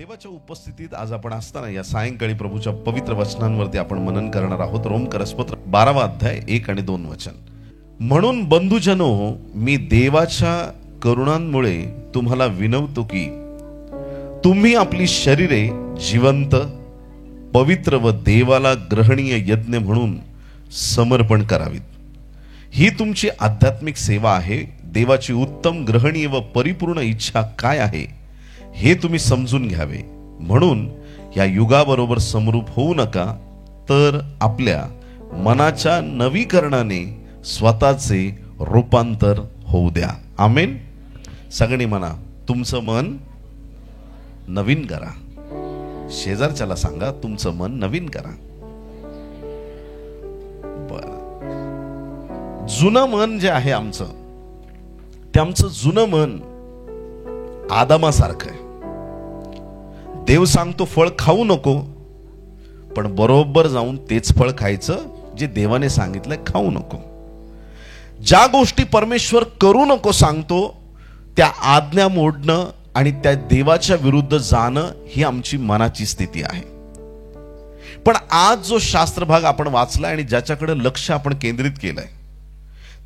देवाच्या उपस्थितीत आज आपण असताना या सायंकाळी प्रभूच्या पवित्र वचनांवरती आपण मनन करणार आहोत. रोमकरसपत्र 12वा अध्याय 1 आणि 2 वचन. म्हणून बंधुजनो, मी देवाच्या करुणांमुळे तुम्हाला विनवतो की तुम्ही आपली शरीरे जिवंत, पवित्र व देवाला ग्रहणीय यज्ञ म्हणून समर्पण करावीत. ही तुमची आध्यात्मिक सेवा आहे. देवाची उत्तम, ग्रहणीय व परिपूर्ण इच्छा काय आहे हे तुम्ही समजून घ्यावे. म्हणून या युगाबरोबर समरूप होऊ नका, तर आपल्या मनाच्या नवीकरणाने स्वतःचे रूपांतर होऊ द्या. आमेन. सगळे म्हणा, तुमचं मन नवीन करा. शेजारच्याला सांगा, तुमचं मन नवीन करा. बर, जुनं मन जे आहे आमचं, ते आमचं जुनं मन आदामासारखं आहे. देव सांगतो फळ खाऊ नको, पण बरोबर जाऊन तेच फळ खायचं जे देवाने सांगितलंय खाऊ नको. ज्या गोष्टी परमेश्वर करू नको सांगतो त्या आज्ञा मोडणं आणि त्या देवाच्या विरुद्ध जाणं ही आमची मनाची स्थिती आहे. पण आज जो शास्त्र भाग आपण वाचलाय आणि ज्याच्याकडे लक्ष आपण केंद्रित केलंय,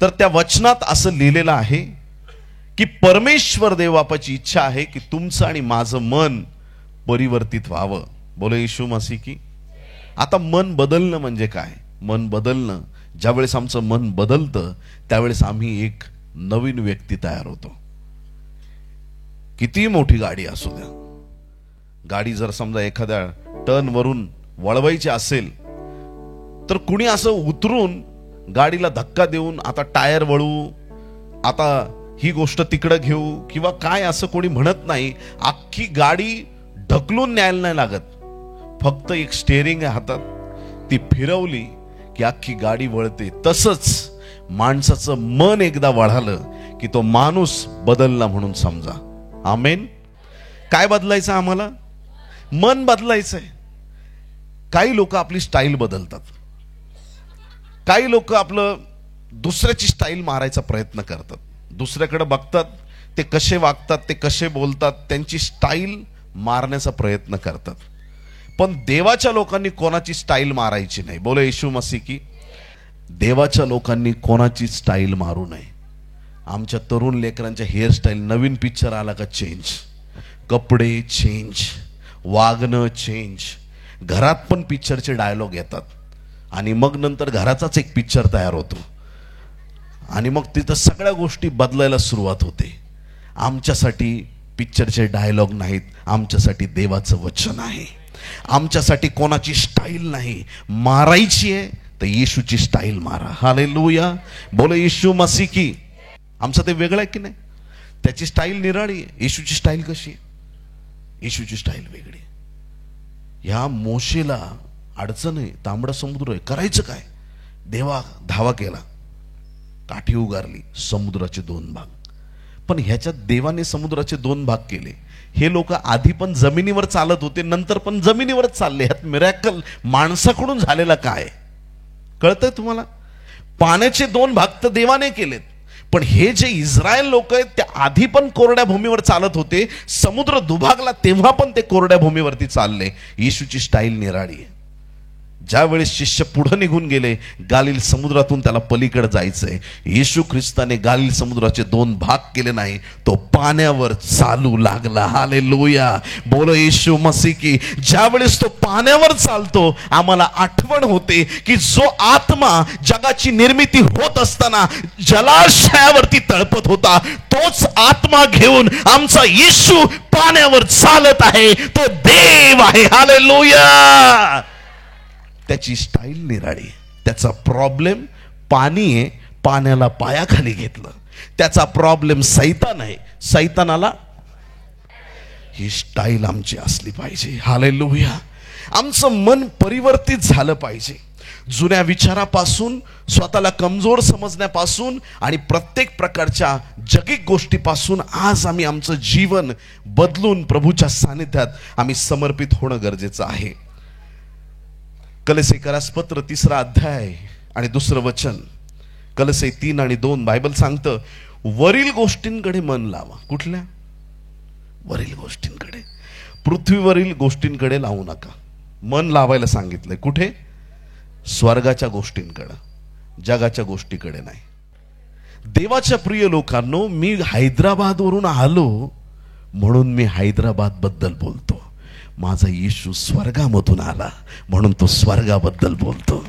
तर त्या वचनात असं लिहिलेलं आहे की परमेश्वर देवबापाची इच्छा आहे की तुमचं आणि माझं मन परिवर्तित व्हावं. बोलो येशू मसीह की. आता मन बदलणं म्हणजे काय? मन बदलणं, ज्यावेळेस आमचं मन बदलतं त्यावेळेस आम्ही एक नवीन व्यक्ती तयार होतो. किती मोठी गाडी असू द्या, गाडी जर समजा एखाद्या टर्न वरून वळवायची असेल तर कुणी असं उतरून गाडीला धक्का देऊन आता टायर वळवू, आता ही गोष्ट तिकडं घेऊ किंवा काय असं कोणी म्हणत नाही. अख्खी गाडी ढकलून न्यायला नाही लागत. फक्त एक स्टेअरिंग आहे हातात, ती फिरवली की अख्खी गाडी वळते. तसंच माणसाचं मन एकदा वळालं की तो माणूस बदलला म्हणून समजा. आमेन. काय बदलायचं आम्हाला? मन बदलायचंय. काही लोक आपली स्टाईल बदलतात, काही लोक आपलं दुसऱ्याची स्टाईल मारायचा प्रयत्न करतात. दुसऱ्याकडे बघतात, ते कसे वागतात, ते कसे बोलतात, त्यांची स्टाईल मारण्याचा प्रयत्न करतात. पण देवाच्या लोकांनी कोणाची स्टाईल मारायची नाही. बोलो येशू मसीह की. देवाच्या लोकांनी कोणाची स्टाईल मारू नये. आमच्या तरुण लेकरांच्या हेअरस्टाईल, नवीन पिक्चर आला का चेंज, कपडे चेंज, वागणं चेंज. घरात पण पिक्चरचे डायलॉग येतात आणि मग नंतर घराचाच एक पिक्चर तयार होतो आणि मग तिथं सगळ्या गोष्टी बदलायला सुरुवात होते. आमच्यासाठी पिक्चरचे डायलॉग नाहीत, आमच्यासाठी देवाचं वचन आहे. आमच्यासाठी कोणाची स्टाईल नाही. मारायची आहे तर येशूची स्टाईल मारा. हालेलुया. बोलो येशू मसीह की. आमचं ते वेगळं आहे की नाही? त्याची स्टाईल निराळी आहे. येशूची स्टाईल कशी आहे? येशूची स्टाईल वेगळी. ह्या मोशेला अडचण आहे, तांबडा समुद्र आहे, करायचं काय? देवा धावा केला, काठी उगारली, समुद्राचे 2 भाग. पण ह्याच्यात देवाने समुद्राचे 2 भाग केले. हे लोक आधी पण जमिनीवर चालत होते, नंतर पण जमिनीवरच चालले. ह्यात मिरॅकल माणसाकडून झालेला काय कळतंय तुम्हाला? पाण्याचे 2 भाग तर देवाने केलेत, पण हे जे इस्रायल लोक आहेत ते आधी पण कोरड्या भूमीवर चालत होते. समुद्र दुभागला तेव्हा पण ते कोरड्या भूमीवरती चालले. येशूची स्टाईल निराळी आहे. ज्या वेळेस शिष्य पुढे निघून गेले, गालिल समुद्रातून त्याला पलीकडे जायचंय, येशू ख्रिस्ताने गालिल समुद्राचे 2 भाग केले नाही, तो पाण्यावर चालू लागला. हालेलुया. बोलो येशू मसीह की. ज्या वेळेस तो पाण्यावर चालतो, आम्हाला आठवण होते की जो आत्मा जगाची निर्मिती होत असताना जलाशयावरती तळपत होता, तोच आत्मा घेऊन आमचा येशू पाण्यावर चालत आहे. तो देव आहे. हालेलुया. त्याची स्टाईल निराळी. त्याचा प्रॉब्लेम पाणी आहे, पाण्याला पायाखाली घेतलं. त्याचा प्रॉब्लेम सैतान आहे, सैतानाला. ही स्टाईल आमची असली पाहिजे. हालेलुया. आमचं मन परिवर्तित झालं पाहिजे. जुन्या विचारापासून, स्वतःला कमजोर समजण्यापासून आणि प्रत्येक प्रकारच्या जगिक गोष्टीपासून आज आम्ही आमचं जीवन बदलून प्रभूच्या सानिध्यात आम्ही समर्पित होणं गरजेचं आहे. कलसेकरास पत्र 3रा अध्याय आणि 2रं वचन. कलसे 3 आणि 2 बायबल सांगतं, वरील गोष्टींकडे मन लावा. कुठल्या? वरील गोष्टींकडे. पृथ्वीवरील गोष्टींकडे लावू नका. मन लावायला सांगितलंय कुठे? स्वर्गाच्या गोष्टींकडे, जगाच्या गोष्टीकडे नाही. देवाच्या प्रिय लोकांनो, मी हैदराबादवरून आलो म्हणून मी हैदराबाद बद्दल बोलतो. माझा येशू स्वर्गामधून आला म्हणून तो स्वर्गाबद्दल बोलतो.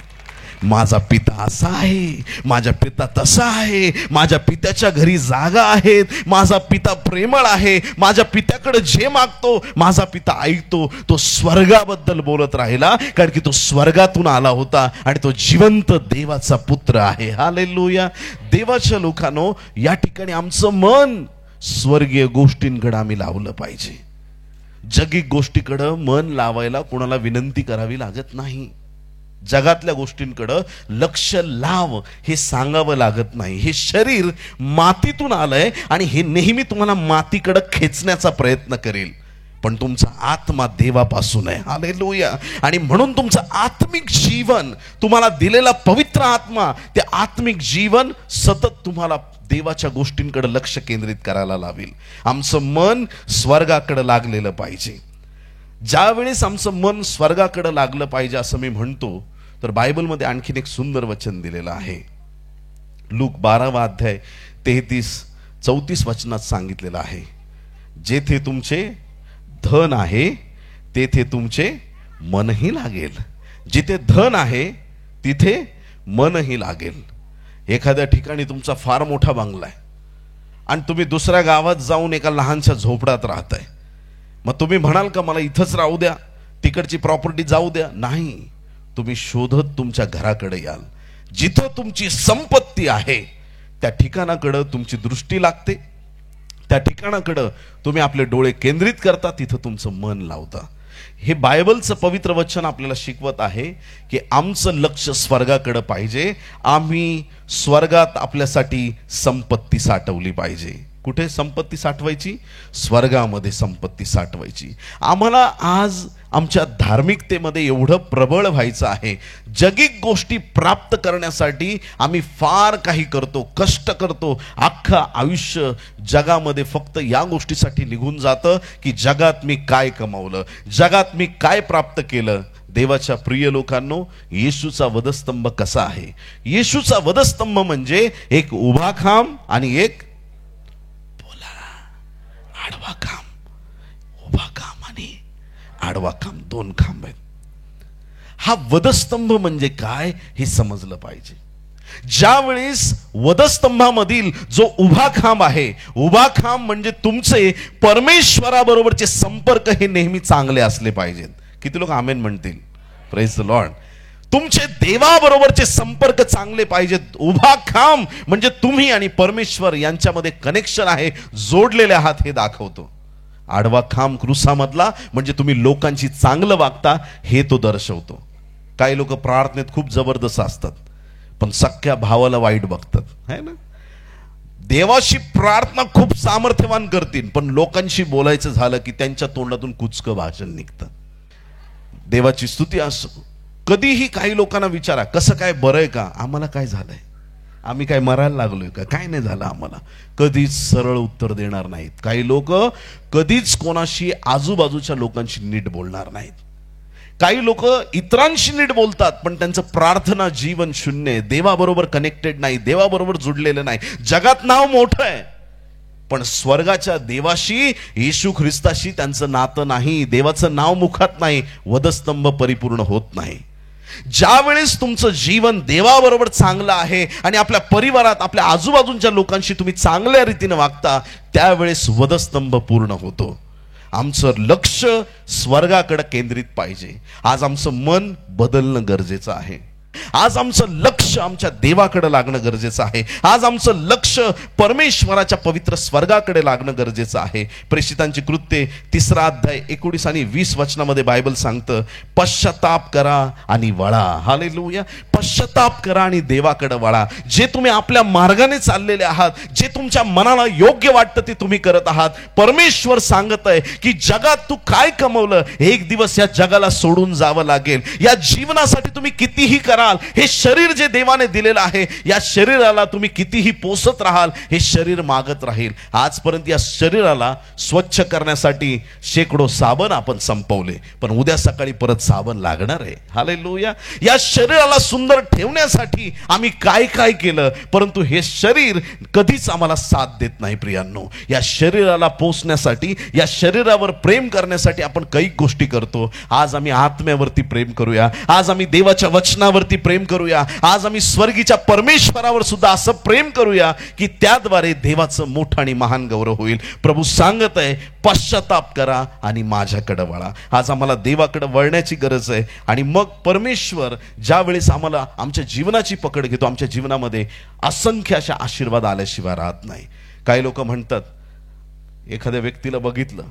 माझा पिता असा आहे, माझा पिता तसा आहे, माझ्या पित्याच्या घरी जागा आहेत, माझा पिता प्रेमळ आहे, माझ्या पित्याकडे जे मागतो माझा पिता ऐकतो. तो स्वर्गाबद्दल बोलत राहिला कारण की तो स्वर्गातून आला होता आणि तो जिवंत देवाचा पुत्र आहे. हालेलुया. देवाच्या लोकांनो, या ठिकाणी आमचं मन स्वर्गीय गोष्टींकडे आम्ही लावलं पाहिजे. जगिक गोष्टीकडे मन लावायला कोणाला विनंती करावी लागत नाही. जगातल्या गोष्टींकडे लक्ष लाव हे सांगावं लागत नाही. हे शरीर मातीतून आलंय आणि हे नेहमी तुम्हाला मातीकडे खेचण्याचा प्रयत्न करेल, पण तुमचा आत्मा देवापासून आहे. हालेलुया. आणि म्हणून तुमचं आत्मिक जीवन, तुम्हाला दिलेला पवित्र आत्मा, ते आत्मिक जीवन सतत तुम्हाला देवाच्या गोष्टींकडे लक्ष केंद्रित करायला लावेल. आमचं मन स्वर्गाकडे लागलेलं पाहिजे. ज्यावेळेस आमचं मन स्वर्गाकडे लागलं पाहिजे असं मी म्हणतो, तर बायबलमध्ये आणखीन एक सुंदर वचन दिलेलं आहे. लूक 12वा अध्याय 33-34 वचनात सांगितलेलं आहे, जेथे तुमचे धन आहे तेथे तुमचे मनही लागेल. जिथे धन आहे तिथे मनही लागेल. एखाद्या ठिकाणी तुमचा फार मोठा बंगला आहे आणि तुम्ही दुसऱ्या गावात जाऊन एका लहानशा झोपड्यात राहताय. मग तुम्ही म्हणाल का मला इथंच राहू द्या, तिकडची प्रॉपर्टी जाऊ द्या? नाही, तुम्ही शोधत तुमच्या घराकडे याल. जिथं तुमची संपत्ती आहे त्या ठिकाणाकडे तुमची दृष्टी लागते, त्या ठिकाणाकडे तुम्ही आपले डोळे केंद्रित करता, तिथं तुमचं मन लावता. हे बायबलचं पवित्र वचन आपल्याला शिकवत आहे की आमचं लक्ष स्वर्गाकडे पाहिजे. आम्ही स्वर्गात आपल्यासाठी संपत्ती साठवली पाहिजे. कुठे संपत्ती साठवायची? स्वर्गामध्ये संपत्ती साठवायची. आम्हाला आज आमच्या धार्मिकतेमध्ये एवढं प्रबळ व्हायचं आहे. जगिक गोष्टी प्राप्त करण्यासाठी आम्ही फार काही करतो, कष्ट करतो. अख्खं आयुष्य जगामध्ये फक्त या गोष्टीसाठी निघून जातं की जगात मी काय कमावलं, जगात मी काय प्राप्त केलं. देवाच्या प्रिय लोकांनो, येशूचा वधस्तंभ कसा आहे? येशूचा वधस्तंभ म्हणजे एक उभा खांब आणि एक आडवा खांब. उभा खांब आणि आडवा खांब, दोन खांब आहेत. हा वधस्तंभ म्हणजे काय हे समजलं पाहिजे. ज्यावेळेस वधस्तंभामधील जो उभा खांब आहे, उभा खांब म्हणजे तुमचे परमेश्वराबरोबरचे संपर्क हे नेहमी चांगले असले पाहिजेत. किती लोक आमेन म्हणतील? Praise the Lord. तुमचे देवाबरोबरचे संपर्क चांगले पाहिजेत. उभा खांब म्हणजे तुम्ही आणि परमेश्वर यांच्यामध्ये कनेक्शन आहे, जोडलेले आहात हे दाखवतो. आडवा खांब क्रूसामधला म्हणजे तुम्ही लोकांशी चांगलं वागता हे तो दर्शवतो. काही लोक प्रार्थनेत खूप जबरदस्त असतात पण सख्या भावाला वाईट बघतात, है ना. देवाशी प्रार्थना खूप सामर्थ्यवान करतील पण लोकांशी बोलायचं झालं की त्यांच्या तोंडातून कुचकं भाषण निघतं. देवाची स्तुती असो. कधीही काही लोकांना विचारा कसं काय, बरं आहे का? आम्हाला काय झालंय? आम्ही काय मरायला लागलोय का? काय नाही झालं आम्हाला. कधीच सरळ उत्तर देणार नाहीत. काही लोक कधीच कोणाशी, आजूबाजूच्या लोकांशी नीट बोलणार नाहीत. काही लोक इतरांशी नीट बोलतात पण त्यांचं प्रार्थना जीवन शून्य आहे. देवाबरोबर कनेक्टेड नाही, देवाबरोबर जुडलेलं नाही. जगात नाव मोठं आहे पण स्वर्गाच्या देवाशी, येशू ख्रिस्ताशी त्यांचं नातं नाही. देवाचं नाव मुखात नाही, वधस्तंभ परिपूर्ण होत नाही. ज्या वेळेस तुमचं जीवन देवाबरोबर चांगलं आहे आणि आपल्या परिवारात, आपल्या आजूबाजूच्या लोकांशी तुम्ही चांगल्या रीतीने वागता, त्यावेळेस वधस्तंभ पूर्ण होतो. आमचं लक्ष स्वर्गाकडे केंद्रित पाहिजे. आज आमचं मन बदलणं गरजेचं आहे. आज आमचं लक्ष आमच्या देवाकडे लागणं गरजेचं आहे. आज आमचं लक्ष परमेश्वराच्या पवित्र स्वर्गाकडे लागणं गरजेचं आहे. प्रेषितांची कृत्ये 3 अध्याय 19 आणि 20 वचनामध्ये बायबल सांगतं, पश्चाताप करा आणि वळा. हालेलुया. पश्चाताप करा आणि देवाकडे वळा. जे तुम्ही आपल्या मार्गाने चाललेले आहात, जे तुमच्या मनाला योग्य वाटतं ते तुम्ही करत आहात. परमेश्वर सांगत आहे की जगात तू काय कमवलं, एक दिवस या जगाला सोडून जावं लागेल. या जीवनासाठी तुम्ही कितीही करा, कराल, हे शरीर जे देवाने दिलेलं आहे, या शरीराला तुम्ही कितीही पोसत राहाल, हे शरीर मागत राहील. आजपर्यंत या शरीराला स्वच्छ करण्यासाठी शेकडो साबण आपण संपवले, पण उद्या सकाळी परत साबण लागणार आहे. हालेलुया. या शरीराला सुंदर ठेवण्यासाठी आम्ही काय काय केलं, परंतु हे शरीर कधीच आम्हाला साथ देत नाही. प्रियांनो, या शरीराला पोसण्यासाठी, या शरीरावर प्रेम करण्यासाठी आपण काही गोष्टी करतो. आज आम्ही आत्म्यावरती प्रेम करूया, आज आम्ही देवाच्या वचनावरती प्रेम करूया, आज आम्ही स्वर्गीच्या परमेश्वरावर सुद्धा असं प्रेम करूया की त्याद्वारे देवाचं मोठं आणि महान गौरव होईल. प्रभू सांगत आहे, पश्चाताप करा आणि माझ्याकडे वळा. आज आम्हाला देवाकडे वळण्याची गरज आहे. आणि मग परमेश्वर ज्या वेळेस आम्हाला आमच्या जीवनाची पकड घेतो, आमच्या जीवनामध्ये असंख्य अशा आशीर्वाद आल्याशिवाय राहत नाही. काही लोक म्हणतात, एखाद्या व्यक्तीला बघितलं,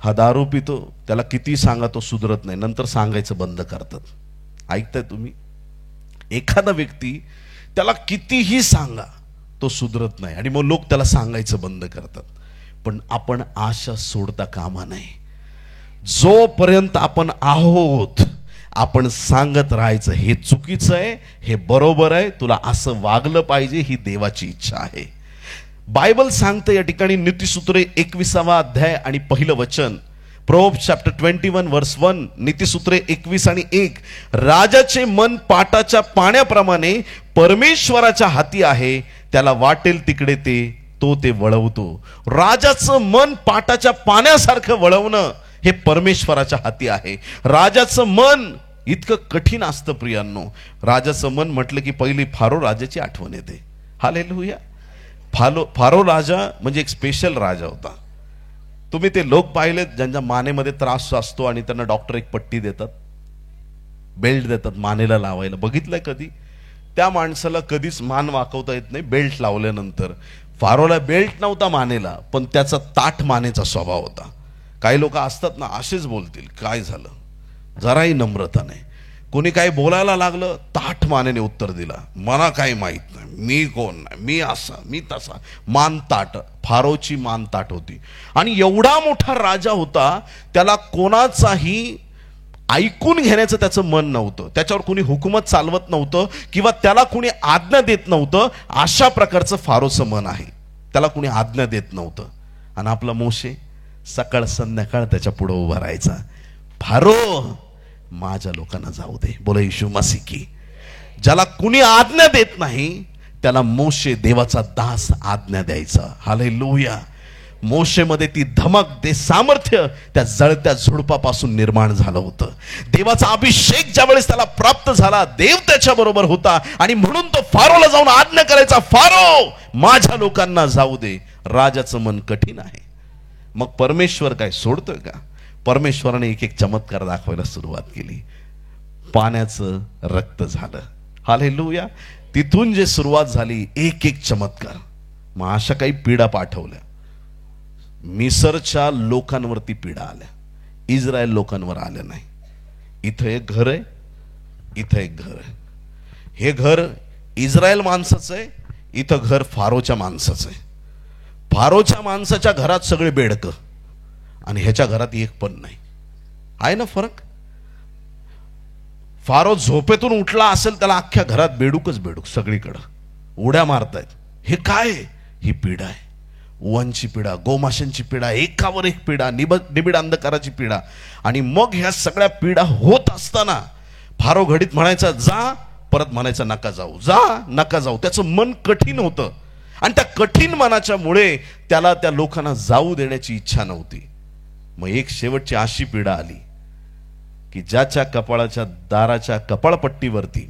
हा दारू पितो, त्याला किती सांगा तो सुधरत नाही, नंतर सांगायचं बंद करतात. ऐकताय तुम्ही? एखादा व्यक्ती, त्याला कितीही सांगा तो सुधरत नाही, आणि मग लोक त्याला सांगायचं बंद करतात. पण आपण आशा सोडता कामा नये. जोपर्यंत आपण आहोत, आपण सांगत राहायचं, हे चुकीचं आहे, हे बरोबर आहे, तुला असं वागलं पाहिजे, ही देवाची इच्छा आहे. बायबल सांगतं या ठिकाणी, नीतिसूत्रे 21वा अध्याय आणि पहिलं वचन, प्रोव्हर्ब्स चॅप्टर 21 वर्स 1, नीतिसूत्रे 21 आणि 1, राजाचे मन पाटाच्या पाण्याप्रमाणे परमेश्वराच्या हाती आहे, त्याला वाटेल तिकडे ते वळवतो. राजाचं मन पाटाच्या पाण्यासारखं वळवणं हे परमेश्वराच्या हाती आहे. राजाचं मन इतकं कठीण असतं प्रियांनो. राजाचं मन म्हटलं की पहिली फारो राजाची आठवण येते. हालेलुया. फारो राजा म्हणजे एक स्पेशल राजा होता. तुम्ही ते लोक पाहिलेत ज्यांच्या मानेमध्ये त्रास असतो आणि त्यांना डॉक्टर एक पट्टी देतात, बेल्ट देतात मानेला लावायला. बघितलंय कधी? त्या माणसाला कधीच मान वाकवता येत नाही बेल्ट लावल्यानंतर. फारोला बेल्ट नव्हता मानेला, पण त्याचा ताठ मानेचा स्वभाव होता. काही लोक असतात ना, असेच बोलतील, काय झालं, जराही नम्रता नाही. कोणी काही बोलायला लागलं, ताठ मानेने उत्तर दिला, मला काही माहित नाही, मी कोण नाही, मी असा, मी तसा. मान ताट. फारोची मान ताट होती. आणि एवढा मोठा राजा होता, त्याला कोणाचाही ऐकून घेण्याचं त्याचं मन नव्हतं. त्याच्यावर कोणी हुकूमत चालवत नव्हतं किंवा त्याला कोणी आज्ञा देत नव्हतं. अशा प्रकारचं फारोचं मन आहे. त्याला कोणी आज्ञा देत नव्हतं. आणि आपला मोशे सकाळ संध्याकाळ त्याच्या पुढे उभा राहायचा. फारो, माझ्या लोकांना जाऊ दे. बोला येशू मसीह की. ज्याला कुणी आज्ञा देत नाही त्याला मोशे देवाचा दास आज्ञा द्यायचा. हालेलुया. मोशेमध्ये ती धमक, ते सामर्थ्य त्या जळत्या झुडपापासून निर्माण झालं होतं. देवाचा अभिषेक ज्या वेळेस त्याला प्राप्त झाला, देव त्याच्या बरोबर होता, आणि म्हणून तो फारोला जाऊन आज्ञा करायचा, फारो, माझ्या लोकांना जाऊ दे. राजाचं मन कठीण आहे. मग परमेश्वर काय सोडतोय का? परमेश्वराने एक एक चमत्कार दाखवायला सुरुवात केली. पाण्याचं रक्त झालं. हालेलुया. तिथून जे सुरुवात झाली, एक एक चमत्कार. मग अशा काही पीडा पाठवल्या. मिसरच्या लोकांवरती पीडा आल्या, इस्रायल लोकांवर आल्या नाही. इथं एक घर आहे, इथं एक घर आहे. हे घर इस्रायल माणसाचं आहे, इथं घर फारोच्या माणसाचं आहे. फारोच्या माणसाच्या घरात सगळे बेडकं, आणि ह्याच्या घरात एक पण नाही. आहे ना फरक? फारो झोपेतून उठला असेल, त्याला अख्ख्या घरात बेडूकच बेडूक, सगळीकडं उड्या मारतायत. हे काय? ही पीडा आहे. ओवांची पीडा, गोमाशांची पीडा, एकावर एक पीडा, निबिड अंधकाराची पीडा. आणि मग ह्या सगळ्या पीडा होत असताना फारो घडीत म्हणायचा जा, परत म्हणायचा नका जाऊ, जा नका जाऊ. त्याचं मन कठीण होतं, आणि त्या कठीण मनाच्या मुळे त्याला त्या लोकांना जाऊ देण्याची इच्छा नव्हती. मग एक शेवटची अशी पीडा आली की ज्याच्या कपाळाच्या दाराच्या कपाळपट्टीवरती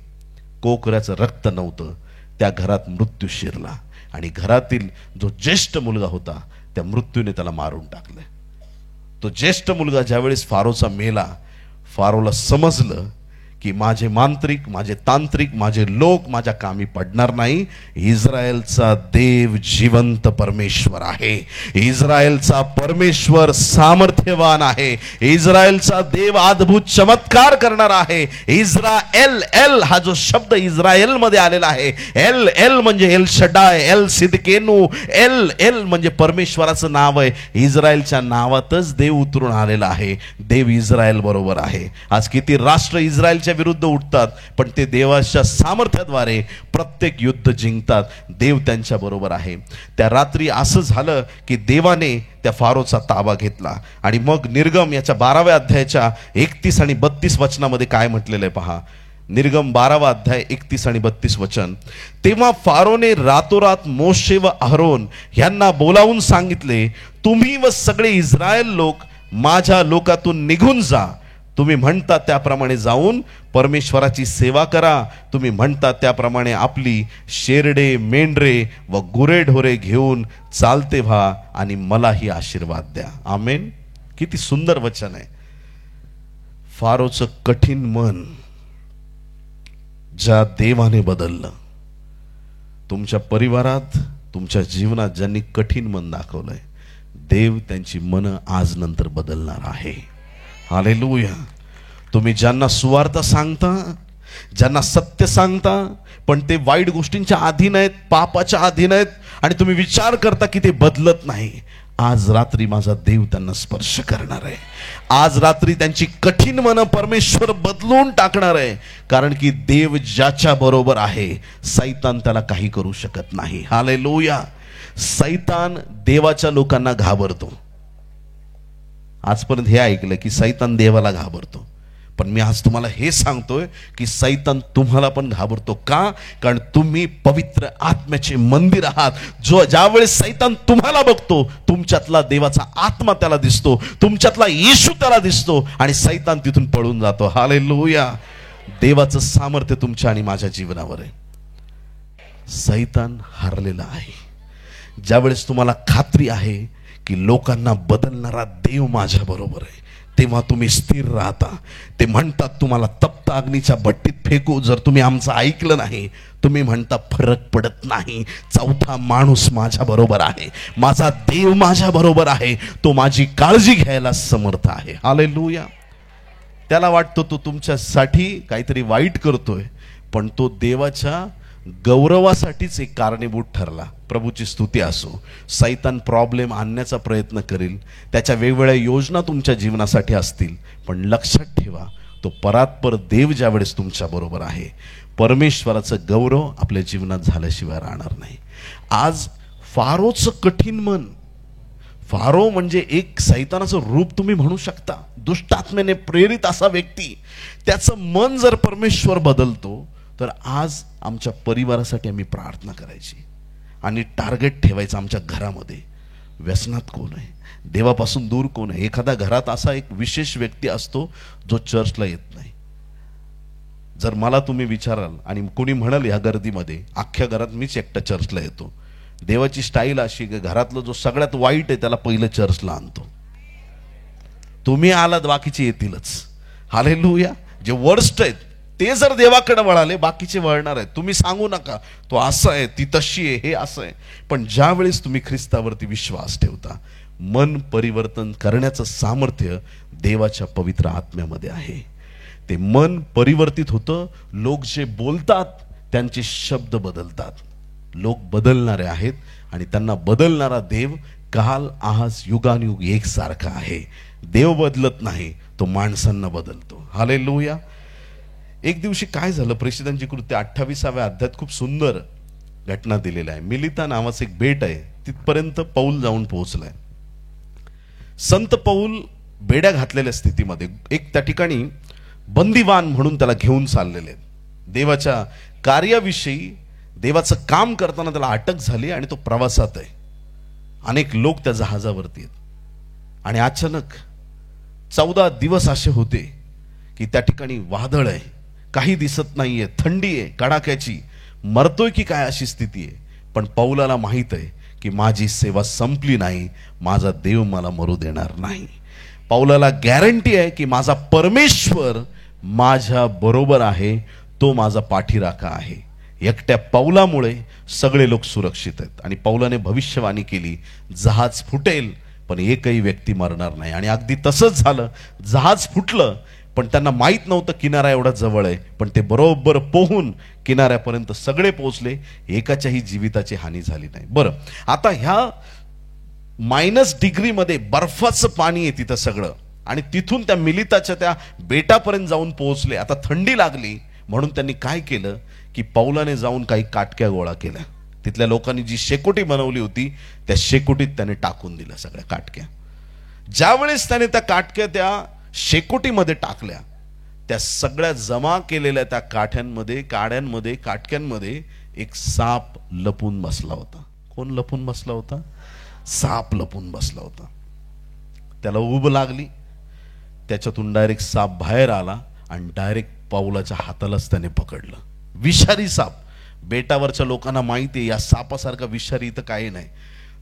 कोकऱ्याचं रक्त नव्हतं, त्या घरात मृत्यू शिरला. आणि घरातील जो ज्येष्ठ मुलगा होता, त्या मृत्यूने त्याला मारून टाकलं. तो ज्येष्ठ मुलगा ज्यावेळेस फारोचा मेला, फारोला समजलं की माझे मांत्रिक, माझे तांत्रिक, माझे लोक माझ्या कामी पडणार नाही. इस्रायलचा देव जिवंत परमेश्वर आहे. इस्रायलचा परमेश्वर सामर्थ्यवान आहे. इस्रायलचा देव अद्भुत चमत्कार करणार आहे. इस्राएल, एल हा जो शब्द इस्रायल मध्ये आलेला आहे, एल एल म्हणजे एल शडाय, एल सिदकेनू, एल एल म्हणजे परमेश्वराचं नाव आहे. इस्रायलच्या नावातच देव उतरून आलेला आहे. देव इस्रायल बरोबर आहे. आज किती राष्ट्र इस्रायलच्या विरुद्ध उठतात, पण ते देवाच्या सामर्थ्याद्वारे प्रत्येक युद्ध जिंकतात. देव त्यांच्या बरोबर आहे. त्या रात्री असं झालं की देवाने त्या फारोचा ताबा घेतला. आणि मग निर्गम याच्या 12व्या अध्यायाच्या 31 आणि 32 वचनामध्ये काय म्हटलेलं आहे पहा. निर्गम 12वा अध्याय 31 आणि 32 वचन. तेव्हा फारोने रातोरात मोशे व अहरोन यांना बोलावून सांगितले, तुम्ही व सगळे इस्रायल लोक माझ्या लोकातून निघून जा. तुम्ही म्हणता त्याप्रमाणे जाऊन परमेश्वराची सेवा करा. तुम्ही म्हणता त्याप्रमाणे आपली शेरडे, मेंढरे व गुरेढोरे घेऊन चालते व्हा आणि मलाही आशीर्वाद द्या. आमेन. किती सुंदर वचन आहे. फारोचं कठीण मन ज्या देवाने बदललं, तुमच्या परिवारात, तुमच्या जीवनात ज्यांनी कठीण मन दाखवलंय, देव त्यांची मन आज नंतर बदलणार आहे. हालेलुया. तुम्ही ज्यांना सुवार्ता सांगता, ज्यांना सत्य सांगता, पण ते वाईट गोष्टींच्या अधीन आहेत, पापाच्या अधीन आहेत, आणि तुम्ही विचार करता की ते बदलत नाही, आज रात्री माझा देव त्यांना स्पर्श करणार आहे. आज रात्री त्यांची कठीण मन परमेश्वर बदलून टाकणार आहे. कारण की देव ज्याच्या बरोबर आहे, सैतान त्याला काही करू शकत नाही. हालेलुया. सैतान देवाच्या लोकांना घाबरतो. आजपर्यंत हे ऐकलं की सैतान देवाला घाबरतो, पण मी आज तुम्हाला हे सांगतोय की सैतान तुम्हाला पण घाबरतो. का? कारण तुम्ही पवित्र आत्म्याचे मंदिर आहात. ज्यावेळेस सैतान तुम्हाला बघतो, तुमच्यातला देवाचा आत्मा त्याला दिसतो, तुमच्यातला येशू त्याला दिसतो, आणि सैतान तिथून पळून जातो. हालेलुया. देवाचं सामर्थ्य तुमच्या आणि माझ्या जीवनावर आहे. सैतान हरलेला आहे. ज्यावेळेस तुम्हाला खात्री आहे की लोकांना बदलणारा देव माझ्या बरोबर आहे, तेव्हा तुम्ही स्थिर राहता. ते म्हणतात तुम्हाला तप्त अग्नीच्या भट्टीत फेकू, जर तुम्ही आमचं ऐकलं नाही, तुम्ही म्हणता फरक पडत नाही, चौथा माणूस माझ्या बरोबर आहे, माझा देव माझ्या बरोबर आहे, तो माझी काळजी घ्यायला समर्थ आहे. हालेलुया. त्याला वाटतं तो तुमच्यासाठी काहीतरी वाईट करतोय, पण तो देवाच्या गौरवासाठीच एक कारणीभूत ठरला. प्रभूची स्तुती असो. सैतान प्रॉब्लेम आणण्याचा प्रयत्न करील, त्याच्या वेगवेगळ्या योजना तुमच्या जीवनासाठी असतील, पण लक्षात ठेवा, तो परात्पर देव ज्या वेळेस तुमच्या बरोबर आहे, परमेश्वराचं गौरव आपल्या जीवनात झाल्याशिवाय राहणार नाही. आज फारोचं कठीण मन, फारो म्हणजे एक सैतानाचं रूप तुम्ही म्हणू शकता, दुष्टात्म्याने प्रेरित असा व्यक्ती, त्याचं मन जर परमेश्वर बदलतो, तर आज आमच्या परिवारासाठी आम्ही प्रार्थना करायची आणि टार्गेट ठेवायचं आमच्या घरामध्ये. व्यसनात कोण आहे, देवापासून दूर कोण आहे. एखाद्या घरात असा एक विशेष व्यक्ती असतो जो चर्चला येत नाही. जर मला तुम्ही विचाराल आणि कोणी म्हणाल या गर्दीमध्ये, अख्ख्या घरात मीच एकटा चर्चला येतो, देवाची स्टाईल अशी की घरातलं जो सगळ्यात वाईट आहे त्याला पहिलं चर्चला आणतो. तुम्ही आलात, बाकीचे येतीलच. हालेलुया. जे वर्स्ट आहेत ते जर देवाकडे वळाले, बाकीचे वळणार आहेत. तुम्ही सांगू नका तो असं आहे, ती तशी आहे, हे असं आहे. पण ज्या वेळेस तुम्ही ख्रिस्तावरती विश्वास ठेवता, मन परिवर्तन करण्याचं सामर्थ्य देवाच्या पवित्र आत्म्यामध्ये आहे. ते मन परिवर्तित होतं. लोक जे बोलतात त्यांचे शब्द बदलतात. लोक बदलणारे आहेत आणि त्यांना बदलणारा देव काल, आज, युगानुयुग एकसारखा आहे. देव बदलत नाही, तो माणसांना बदलतो. हालेलुया. एक दिवशी काय झालं, प्रेषितांची कृत्य 28व्या अध्यायात खूप सुंदर घटना दिलेली आहे. मिलिता नावाचं एक बेट आहे, तिथपर्यंत पौल जाऊन पोहोचलाय. संत पौल बेड्या घातलेल्या स्थितीमध्ये एक त्या ठिकाणी बंदीवान म्हणून त्याला घेऊन चाललेले आहेत. देवाच्या कार्याविषयी, देवाचं काम करताना त्याला अटक झाली आणि तो प्रवासात आहे. अनेक लोक त्या जहाजावरती आहेत आणि अचानक 14 दिवस असे होते की त्या ठिकाणी वादळ आहे, काही दिसत नाहीये, थंडी आहे कडाक्याची, मरतोय की काय अशी स्थिती आहे. पण पौलाला माहित आहे की माझी सेवा संपली नाही, माझा देव मला मरू देणार नाही. पौलाला गॅरंटी आहे की माझा परमेश्वर माझ्या बरोबर आहे, तो माझा पाठीराखा आहे. एकट्या पौलामुळे सगळे लोक सुरक्षित आहेत. आणि पौलाने भविष्यवाणी केली, जहाज फुटेल पण एकही व्यक्ती मरणार नाही. आणि अगदी तसंच झालं. जहाज फुटलं, पण त्यांना माहित नव्हतं किनारा एवढा जवळ आहे, पण ते बरोबर पोहून किनाऱ्यापर्यंत सगळे पोहोचले, एकाच्याही जीविताची हानी झाली नाही. बरं, आता ह्या -डिग्रीमध्ये बर्फाचं पाणी आहे तिथं सगळं, आणि तिथून त्या मिलिताच्या त्या बेटापर्यंत जाऊन पोहोचले. आता थंडी लागली म्हणून त्यांनी काय केलं की पौलाने जाऊन काही काटक्या गोळा केल्या. तिथल्या लोकांनी जी शेकोटी बनवली होती त्या शेकोटीत त्याने टाकून दिल्या सगळ्या काटक्या. ज्यावेळेस त्याने त्या काटक्या त्या शेकोटीमध्ये टाकल्या, त्या सगळ्या जमा केलेल्या त्या काड्यांमध्ये काटक्यांमध्ये एक साप लपून बसला होता. कोण लपून बसला होता? साप लपून बसला होता. त्याला ऊब लागली, त्याच्यातून डायरेक्ट साप बाहेर आला आणि डायरेक्ट पौलाच्या हातालाच त्याने पकडलं. विषारी साप. बेटावरच्या लोकांना माहिती आहे या सापासारखा विषारी इथं काही नाही.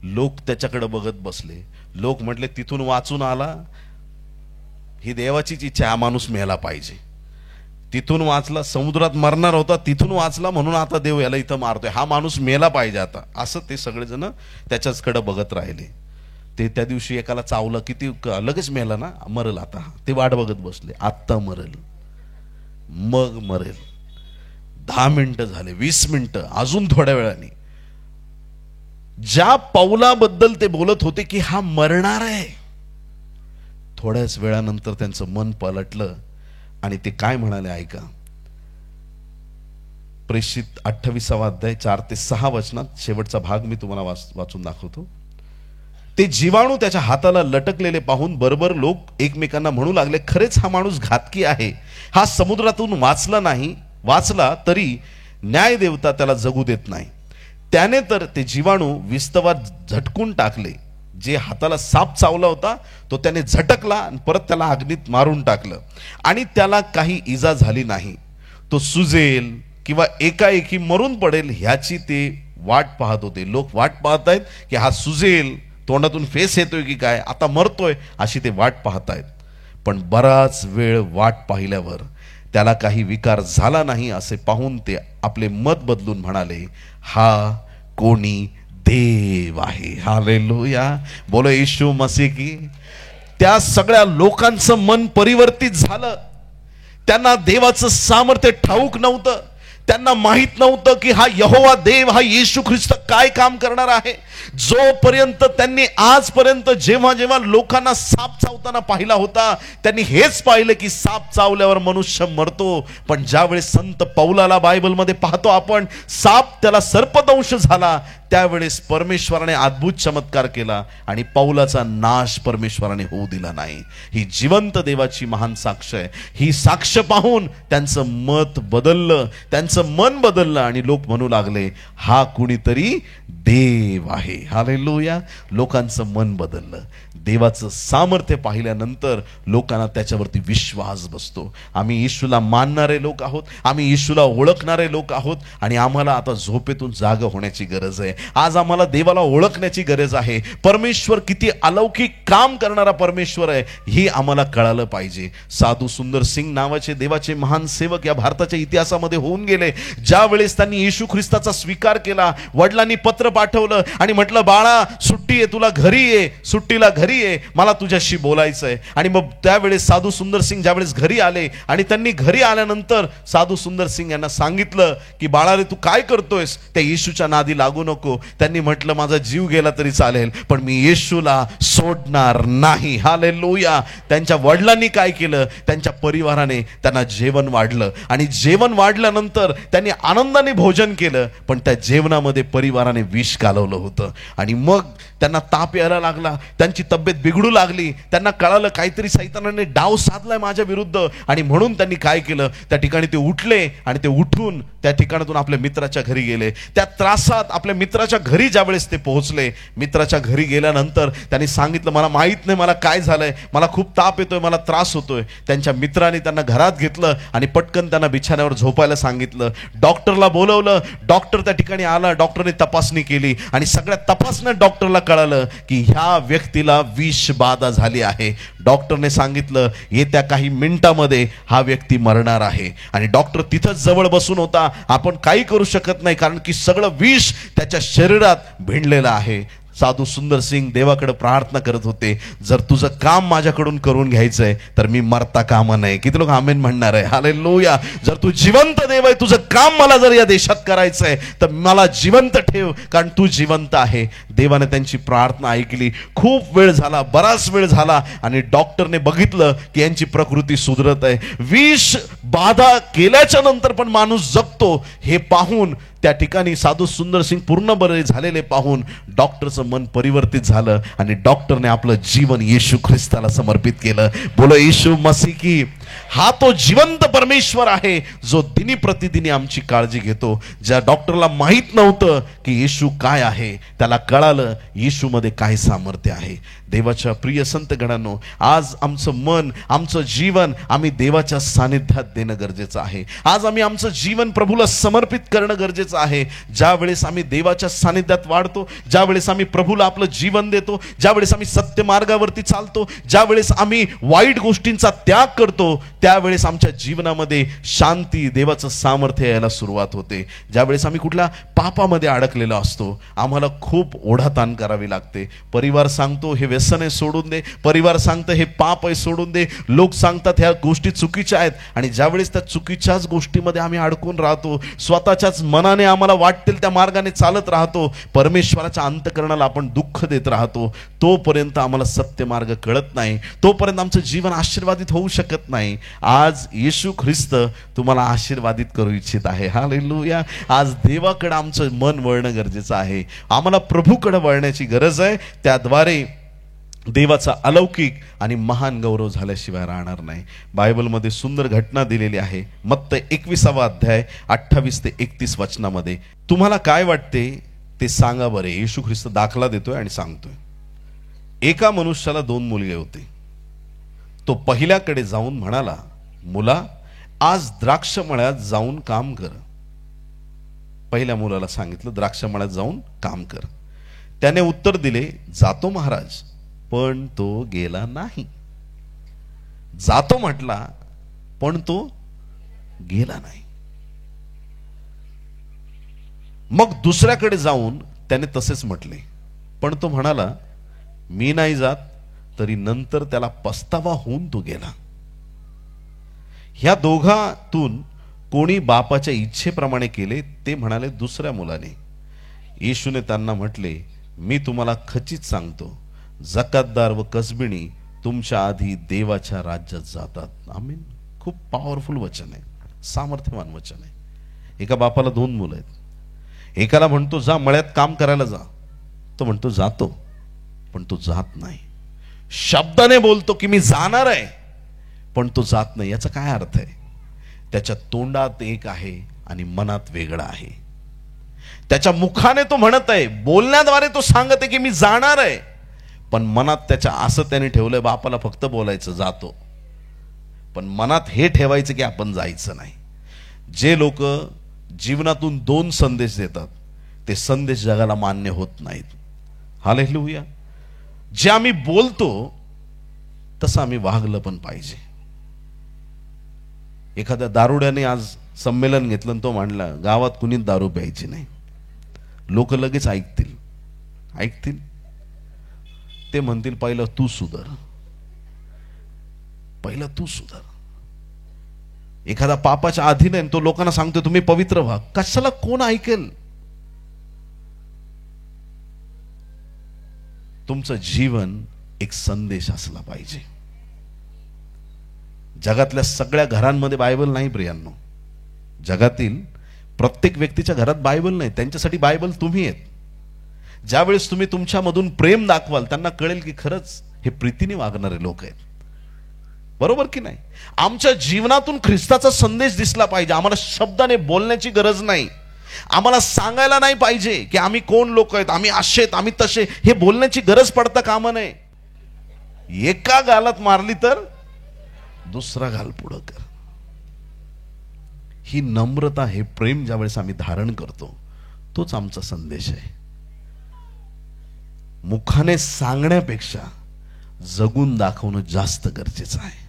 लोक त्याच्याकडे बघत बसले. लोक म्हटले तिथून वाचून आला, ही देवाचीच इच्छा, हा माणूस मेला पाहिजे. तिथून वाचला, समुद्रात मरणार होता, तिथून वाचला म्हणून आता देव याला इथं मारतोय, हा माणूस मेला पाहिजे आता. असं ते सगळेजण त्याच्याचकडे बघत राहिले. ते त्या दिवशी एकाला चावलं, किती लगेच मेला ना, मरेल आता, ते वाट बघत बसले, आत्ता मरेल, मग मरेल. 10 मिनिटं झाले, 20 मिनिटं, अजून थोड्या वेळाने ज्या पौलाबद्दल ते बोलत होते की हा मरणार आहे, थोड्याच वेळानंतर त्यांचं मन पलटलं आणि ते काय म्हणाले ऐका. प्रेषित 28 अध्याय 4 ते 6 वचनात शेवटचा भाग मी तुम्हाला वाचून दाखवतो. ते जीवाणू त्याच्या हाताला लटकलेले पाहून बरोबर लोक एकमेकांना म्हणू लागले, खरेच हा माणूस घातकी आहे. हा समुद्रातून वाचला तरी न्याय देवता त्याला जगू देत नाही. त्याने तर ते जीवाणू विस्तवात झटकून टाकले. जे हाताला साप चावला होता तो त्याने झटकला आणि परत त्याला अग्नीत मारून टाकलं आणि त्याला काही इजा झाली नाही. तो सुजेल किंवा एकाएकी मरून पडेल ह्याची ते वाट पाहत होते. लोक वाट पाहतायत की हा सुजेल, तोंडातून फेस येतोय की काय, आता मरतोय, अशी ते वाट पाहतायत. पण बराच वेळ वाट पाहिल्यावर त्याला काही विकार झाला नाही असे पाहून ते आपले मत बदलून म्हणाले, हा कोणी देव आहे. हालेलुया, बोलो येशू मसीह की. त्या सगळ्या लोकांचं मन परिवर्तित झालं. त्यांना देवाचं सामर्थ्य ठाऊक नव्हतं. त्यांना माहित नव्हतं की हा यहोवा देव, हा येशू ख्रिस्त काय काम करणार आहे. जोपर्यंत त्यांनी आजपर्यंत जेव्हा जेव्हा लोकांना साप चावताना पाहिला होता, त्यांनी हेच पाहिलं की साप चावल्यावर मनुष्य मरतो. पण ज्यावेळेस संत पौलाला बायबलमध्ये पाहतो आपण, साप त्याला सर्पदंश झाला, त्यावेळेस परमेश्वराने अद्भुत चमत्कार केला आणि पौलाचा नाश परमेश्वराने होऊ दिला नाही. ही जिवंत देवाची महान साक्ष आहे. ही साक्ष पाहून त्यांचं मत बदललं, त्यांचं मन बदललं आणि लोक म्हणू लागले, हा कुणीतरी देव आहे. हालेलुया. लोकांचं मन बदललं. देवाचं सामर्थ्य पाहिल्यानंतर लोकांना त्याच्यावरती विश्वास बसतो. आम्ही येशूला मानणारे लोक आहोत, आम्ही येशूला ओळखणारे लोक आहोत आणि आम्हाला आता झोपेतून जाग होण्याची गरज आहे. आज आम्हाला देवाला ओळखण्याची गरज आहे. परमेश्वर किती अलौकिक काम करणारा परमेश्वर आहे ही आम्हाला कळालं पाहिजे. साधू सुंदर सिंग नावाचे देवाचे महान सेवक या भारताच्या इतिहासामध्ये होऊन गेले. ज्या वेळेस त्यांनी येशू ख्रिस्ताचा स्वीकार केला, वडिलांनी पत्र पाठवलं आणि म्हटलं, बाळा सुट्टी आहे, तुला घरी ये, सुट्टीला घरी ये, मला तुझ्याशी बोलायचं आहे. आणि मग त्यावेळेस साधू सुंदर सिंग ज्यावेळेस घरी आले आणि त्यांनी घरी आल्यानंतर साधू सुंदर सिंग यांना सांगितलं की बाळा रे, तू काय करतोयस, त्या येशूच्या नादी लागू नको. त्यांनी म्हटलं, माझा जीव गेला तरी चालेल पण मी येशूला सोडणार नाही. हालेलुया. त्यांच्या वडिलांनी काय केलं, त्यांच्या परिवाराने त्यांना जेवण वाढलं आणि जेवण वाढल्यानंतर त्यांनी आनंदाने भोजन केलं, पण त्या जेवणामध्ये परिवाराने विष घालवलं होतं. आणि मग त्यांना ताप यायला लागला, त्यांची तब्येत बिघडू लागली. त्यांना कळालं काहीतरी सैतानाने डाव साधलाय माझ्या विरुद्ध आणि म्हणून त्यांनी काय केलं, त्या ठिकाणी ते उठले आणि ते उठून त्या ठिकाणातून आपल्या मित्राच्या घरी गेले. त्या त्रासात आपल्या मित्राच्या घरी ज्यावेळेस ते पोहोचले, मित्राच्या घरी गेल्यानंतर त्यांनी सांगितलं, मला माहित नाही मला काय झालंय, मला खूप ताप येतोय, मला त्रास होतोय. त्यांच्या मित्राने त्यांना घरात घेतलं आणि पटकन त्यांना बिछाण्यावर झोपायला सांगितलं. डॉक्टरला बोलवलं. डॉक्टर त्या ठिकाणी आला. डॉक्टरने तपासणी केली आणि सगळ्या तपासण्यात डॉक्टरला कळालं की ह्या व्यक्तीला विष बाधा झाली आहे. डॉक्टरने सांगितलं, येत्या काही मिनिटांमध्ये हा व्यक्ती मरणार आहे. आणि डॉक्टर तिथंच जवळ बसून होता. आपण काही करू शकत नाही कारण की सगळं विष त्याच्या शरीरात भिनलेलं आहे. साधू सुंदर सिंग देवाकडे प्रार्थना करत होते, जर तुझं काम माझ्याकडून करून घ्यायचंय तर मी मरता कामा नये. किती लोक आमेन म्हणणार आहे? हालेलुया. जर तू जिवंत देव आहे, तुझं काम मला जर या देशात करायचंय तर मला जिवंत ठेव, कारण तू जिवंत आहे. देवाने त्यांची प्रार्थना ऐकली. खूप वेळ झाला, बराच वेळ झाला, आणि डॉक्टरने बघितलं की यांची प्रकृती सुधरत आहे. विष बाधा केल्याच्या नंतर पण माणूस जगतो हे पाहून, त्या ठिकाणी साधू सुंदर सिंग पूर्ण बरे झालेले पाहून डॉक्टरचं मन परिवर्तित झालं आणि डॉक्टरने आपलं जीवन येशू ख्रिस्ताला समर्पित केलं. बोलो येशू मसीह की. हा तो जिवंत परमेश्वर आहे जो दिनी प्रतिदिनी आमची काळजी घेतो. ज्या डॉक्टरला माहित नव्हतं की येशू काय आहे, त्याला कळालं येशूमध्ये काय सामर्थ्य आहे. देवाच्या प्रिय संत गणांनो, आज आमचं मन, आमचं जीवन आम्ही देवाच्या सानिध्यात देणं गरजेचं आहे. आज आम्ही आमचं जीवन प्रभूला समर्पित करणं गरजेचं आहे. ज्या वेळेस आम्ही देवाच्या सानिध्यात वाढतो, ज्या वेळेस आम्ही प्रभूला आपलं जीवन देतो, ज्या वेळेस आम्ही सत्य मार्गावरती चालतो, ज्या वेळेस आम्ही वाईट गोष्टींचा त्याग करतो, त्यावेळेस आमच्या जीवनामध्ये शांती, देवाचं सामर्थ्य यायला सुरुवात होते. ज्यावेळेस आम्ही कुठल्या पापामध्ये अडकलेलो असतो, आम्हाला खूप ओढाताण करावी लागते. परिवार सांगतो हे व्यसन आहे सोडून दे, परिवार सांगतं हे पाप आहे सोडून दे, लोक सांगतात ह्या गोष्टी चुकीच्या आहेत, आणि ज्यावेळेस त्या चुकीच्याच गोष्टीमध्ये आम्ही अडकून राहतो, स्वतःच्याच मनाने आम्हाला वाटतील त्या मार्गाने चालत राहतो, परमेश्वराच्या अंतःकरणाला आपण दुःख देत राहतो, तोपर्यंत आम्हाला सत्य मार्ग कळत नाही, तोपर्यंत आमचं जीवन आशीर्वादित होऊ शकत नाही. आज येशू ख्रिस्त तुम्हाला आशीर्वादित करू इच्छित आहे. हालेलुया. आज देवाकडे आमचं मन वळणं गरजेचं आहे. आम्हाला प्रभूकडे वळण्याची गरज आहे. त्याद्वारे देवाचा अलौकिक आणि महान गौरव झाल्याशिवाय राहणार नाही. बायबलमध्ये सुंदर घटना दिलेली आहे. मत्ती 21 अध्याय 28 ते 31 वचनामध्ये. तुम्हाला काय वाटते ते सांगा बरे. येशू ख्रिस्त दाखला देतोय आणि सांगतोय, एका मनुष्याला 2 मुलगे होते. तो पहिल्याकडे जाऊन म्हणाला, मुला, आज द्राक्ष मळ्यात जाऊन काम कर. पहिल्या मुलाला सांगितलं द्राक्ष मळ्यात जाऊन काम कर. त्याने उत्तर दिले, जातो महाराज. पण तो गेला नाही. जातो म्हटला पण तो गेला नाही. मग दुसऱ्याकडे जाऊन त्याने तसेच म्हटले, पण तो म्हणाला, मी नाही जात. तरी नंतर त्याला पस्तावा होऊन तो गेला. ह्या दोघातून कोणी बापाच्या इच्छेप्रमाणे केले ते म्हणाले दुसऱ्या मुलाने. येशूने त्यांना म्हटले, मी तुम्हाला खचित सांगतो, जकातदार व कसबिणी तुमच्या आधी देवाच्या राज्यात जातात. आमीन. खूप पॉवरफुल वचन आहे, सामर्थ्यवान वचन आहे. एका बापाला 2 मुलं आहेत. एकाला म्हणतो जा मळ्यात काम करायला जा. तो म्हणतो जातो, पण तो जात नाही. शब्दाने बोलतो की मी जाणार आहे, पण तो जात नाही. याचा काय अर्थ आहे? त्याच्या तोंडात एक आहे आणि मनात वेगळा आहे. त्याच्या मुखाने तो म्हणत आहे, बोलण्याद्वारे तो सांगत आहे की मी जाणार आहे, पण मनात त्याच्या असं त्याने ठेवलंय, बापाला फक्त बोलायचं जातो, पण मनात हे ठेवायचं की आपण जायचं नाही. जे लोक जीवनातून 2 संदेश देतात ते संदेश जगाला मान्य होत नाहीत. हालेलुया. जे आम्ही बोलतो तसं आम्ही वागलं पण पाहिजे. एखाद्या दारुड्याने आज संमेलन घेतलं आणि तो म्हणला, गावात कुणीच दारू प्यायची नाही. लोक लगेच ऐकतील. ते म्हणतील, पहिलं तू सुधर. एखादा पापाच्या अधीन आहे, तो लोकांना सांगतो तुम्ही पवित्र व्हा. कशाला कोण ऐकेल? तुमचं जीवन एक संदेश असला पाहिजे. जगातल्या सगळ्या घरांमध्ये बायबल नाही प्रियांनो. जगातील प्रत्येक व्यक्तीच्या घरात बायबल नाही. त्यांच्यासाठी बायबल तुम्ही आहेत. ज्यावेळेस तुम्ही तुमच्यामधून प्रेम दाखवाल, त्यांना कळेल की खरंच हे प्रीतीने वागणारे लोक आहेत. बरोबर की नाही? आमच्या जीवनातून ख्रिस्ताचा संदेश दिसला पाहिजे. आम्हाला शब्दाने बोलण्याची गरज नाही. आम्हाला सांगायला नाही पाहिजे की आम्ही कोण लोक आहेत, आम्ही असे आहेत, आम्ही तसे. हे बोलण्याची गरज पडता कामा नये. एका गालात मारली तर दुसरा गाल पुढं कर. ही नम्रता, हे प्रेम ज्यावेळेस आम्ही धारण करतो, तोच आमचा संदेश आहे. मुखाने सांगण्यापेक्षा जगून दाखवणं जास्त गरजेचं आहे.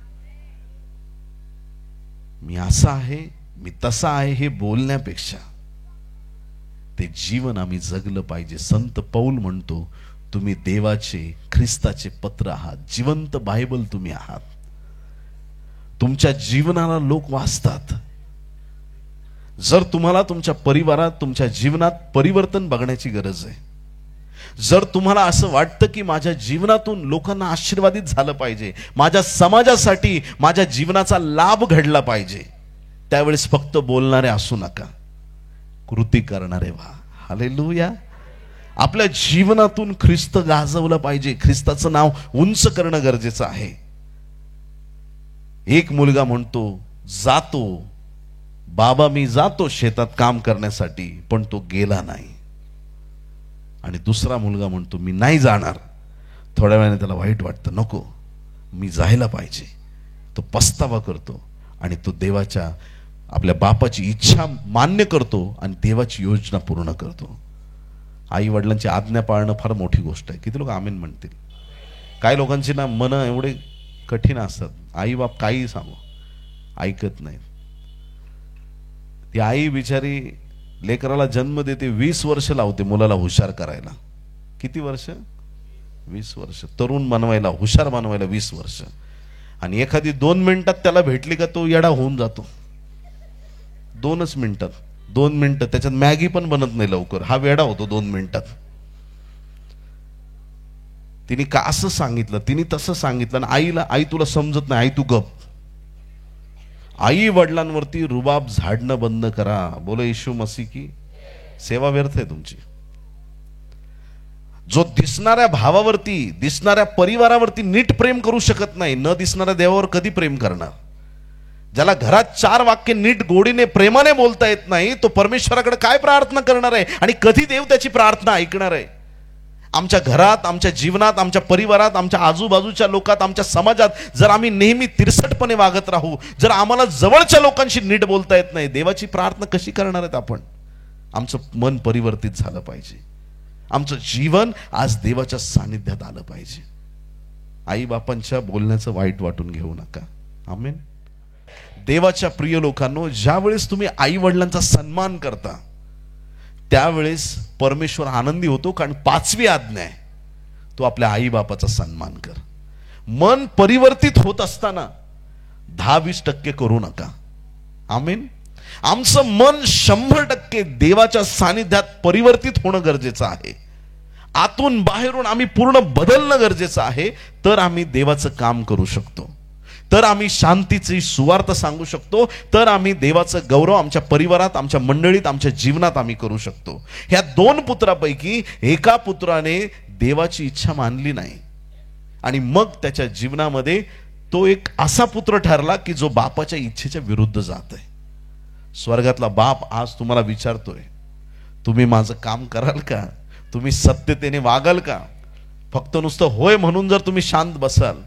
मी असा आहे, मी तसा आहे हे बोलण्यापेक्षा ते जीवन आम्ही जगलं पाहिजे. संत पौल म्हणतो, तुम्ही देवाचे, ख्रिस्ताचे पत्र आहात, जिवंत बायबल तुम्ही आहात. तुमच्या जीवनाला लोक वाचतात. जर तुम्हाला तुमच्या परिवारात, तुमच्या जीवनात परिवर्तन बघण्याची गरज आहे, जर तुम्हाला असं वाटतं की माझ्या जीवनातून लोकांना आशीर्वादित झालं पाहिजे, माझ्या समाजासाठी माझ्या जीवनाचा लाभ घडला पाहिजे, त्यावेळेस फक्त बोलणारे असू नका, कृती करणारे व्हा. हालेलुया. आपल्या जीवनातून ख्रिस्त गाजवलं पाहिजे. ख्रिस्ताचं नाव उंच करणं गरजेचं आहे. एक मुलगा म्हणतो, जातो बाबा, मी जातो शेतात काम करण्यासाठी, पण तो गेला नाही. आणि दुसरा मुलगा म्हणतो, मी नाही जाणार. थोड्या वेळाने त्याला वाईट वाटतं, नको मी जायला पाहिजे. तो पस्तावा करतो आणि तो देवाच्या, आपल्या बापाची इच्छा मान्य करतो आणि देवाची योजना पूर्ण करतो. आई वडिलांची आज्ञा पाळणं फार मोठी गोष्ट आहे. किती लोक आमीन म्हणतील? काही लोकांची ना मन एवढे कठीण असतात, आई बाप काही सांगू ऐकत नाही. ती आई बिचारी लेकराला जन्म देते, 20 वर्ष लावते मुलाला हुशार करायला. किती वर्ष? 20 वर्ष. तरुण बनवायला, हुशार बनवायला 20 वर्ष. आणि एखादी 2 मिनिटात त्याला भेटली का तो येडा होऊन जातो. 2च मिनिटात, 2 मिनिटं, त्याच्यात मॅगी पण बनत नाही लवकर, हा वेडा होतो 2 मिनिटात. तिने का असं सांगितलं, तिने तसं सांगितलं, आणि आईला, आई तुला समजत नाही, आई तू गप. आई वडिलांवरती रुबाब झाडणं बंद करा. बोलो येशू मसीह की. सेवा व्यर्थ आहे तुमची. जो दिसणाऱ्या भावावरती, दिसणाऱ्या परिवारावरती नीट प्रेम करू शकत नाही, न दिसणाऱ्या देवावर कधी प्रेम करणार? ज्याला घरात 4 वाक्य नीट गोडीने प्रेमाने बोलता येत नाही, तो परमेश्वराकडे काय प्रार्थना करणार आहे आणि कधी देव त्याची प्रार्थना ऐकणार आहे? आमच्या घरात, आमच्या जीवनात, आमच्या परिवारात, आमच्या आजूबाजूच्या लोकात, आमच्या समाजात जर आम्ही नेहमी तिरसटपणे वागत राहू, जर आम्हाला जवळच्या लोकांशी नीट बोलता येत नाही, देवाची प्रार्थना कशी करणार आहेत आपण? आमचं मन परिवर्तित झालं पाहिजे. आमचं जीवन आज देवाच्या सानिध्यात आलं पाहिजे. आई बापांच्या बोलण्याचं वाईट वाटून घेऊ नका. आमेन. देवाच्या प्रिय लोकांनो, ज्या वेळेस तुम्ही आई वडिलांचा सन्मान करता त्यावेळेस परमेश्वर आनंदी होतो. कारण 5वी आज्ञा आहे, तू आपल्या आई बापाचा सन्मान कर. मन परिवर्तित होत असताना 10-20% करू नका. आमेन. आमचं मन 100% देवाच्या सानिध्यात परिवर्तित होणं गरजेचं आहे. आतून बाहेरून आम्ही पूर्ण बदलणं गरजेचं आहे. तर आम्ही देवाचं काम करू शकतो, तर आम्ही शांतीची सुवार्थ सांगू शकतो, तर आम्ही देवाचं गौरव आमच्या परिवारात, आमच्या मंडळीत, आमच्या जीवनात आम्ही करू शकतो. ह्या 2 पुत्रापैकी एका पुत्राने देवाची इच्छा मानली नाही आणि मग त्याच्या जीवनामध्ये तो एक असा पुत्र ठरला की जो बापाच्या इच्छेच्या विरुद्ध जात आहे. स्वर्गातला बाप आज तुम्हाला विचारतोय, तुम्ही माझं काम कराल का? तुम्ही सत्यतेने वागाल का? फक्त नुसतं होय म्हणून जर तुम्ही शांत बसाल